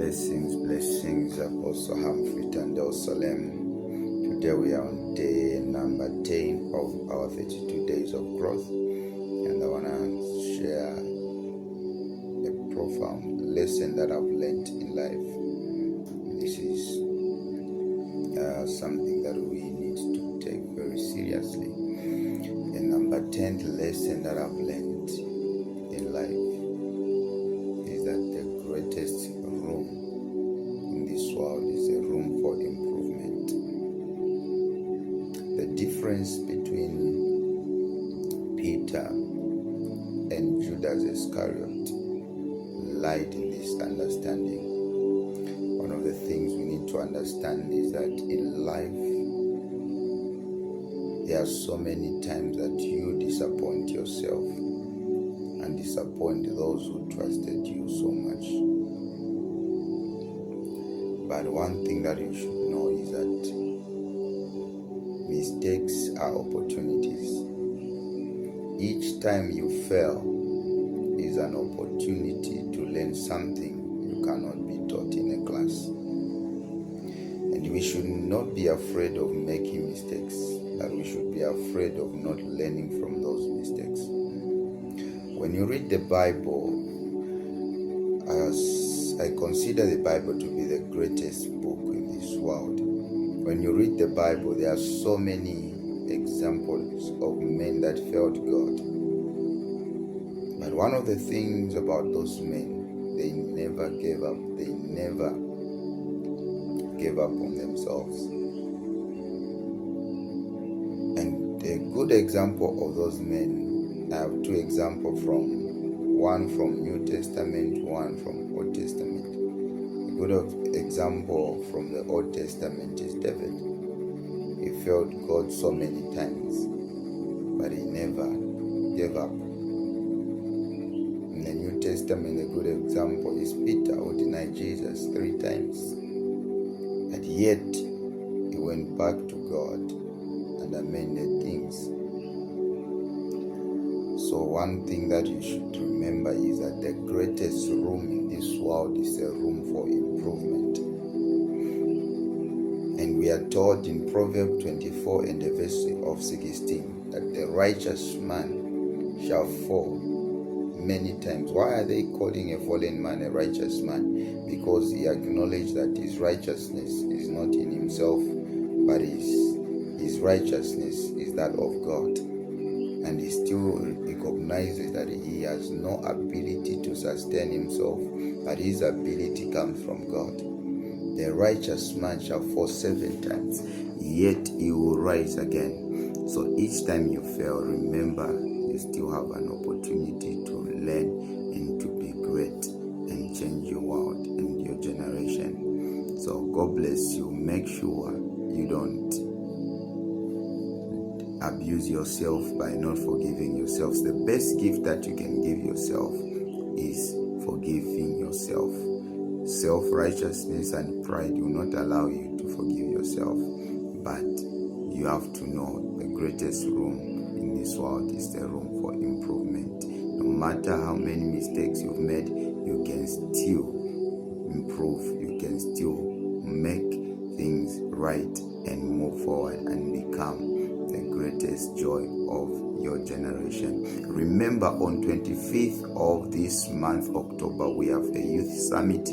Blessings, Apostle Humphrey Tandeo Salem. Today we are on day number 10 of our 32 days of growth, and I want to share a profound lesson that I've learned in life. This is something that we need to take very seriously. The number 10th lesson that I've learned in life is that the greatest room in this world is a room for improvement. The difference between Peter and Judas Iscariot lied in this understanding. One of the things we need to understand is that in life there are so many times that you disappoint yourself and disappoint those who trusted you so much. But one thing that you should know is that mistakes are opportunities. Each time you fail is an opportunity to learn something you cannot be taught in a class. And we should not be afraid of making mistakes, but we should be afraid of not learning from those mistakes. When you read the Bible, I consider the Bible to be the greatest book in this world. When you read the Bible, there are so many examples of men that failed God. But one of the things about those men, they never gave up. They never gave up on themselves. And a good example of those men, I have two examples one from New Testament, one from Old Testament. A good example from the Old Testament is David. He failed God so many times, but he never gave up. In the New Testament, a good example is Peter, who denied Jesus 3 times. And yet, he went back to God and amended things. So one thing that you should remember is that the greatest room in this world is a room for improvement. And we are taught in Proverbs 24 and the verse of 16 that the righteous man shall fall many times. Why are they calling a fallen man a righteous man? Because he acknowledged that his righteousness is not in himself, but his righteousness is that of God. And he still recognizes that he has no ability to sustain himself, but his ability comes from God. The righteous man shall fall 7 times, yet he will rise again. So each time you fail, remember you still have an opportunity to learn and to be great and change your world and your generation. So God bless you. Make sure you don't abuse yourself by not forgiving yourselves. The best gift that you can give yourself is forgiving yourself. Self-righteousness and pride will not allow you to forgive yourself, but you have to know the greatest room in this world is the room for improvement. No matter how many mistakes you've made, you can still improve. You can still make things right and move forward and become the greatest joy of your generation. Remember, on 25th of this month, October, we have a youth summit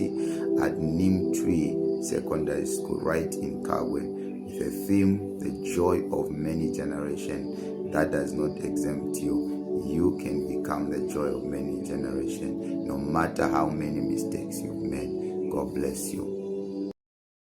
at Nim Tree Secondary School right in Kagwe with a theme, the joy of many generations. That does not exempt you. You can become the joy of many generations, no matter how many mistakes you've made. God bless you.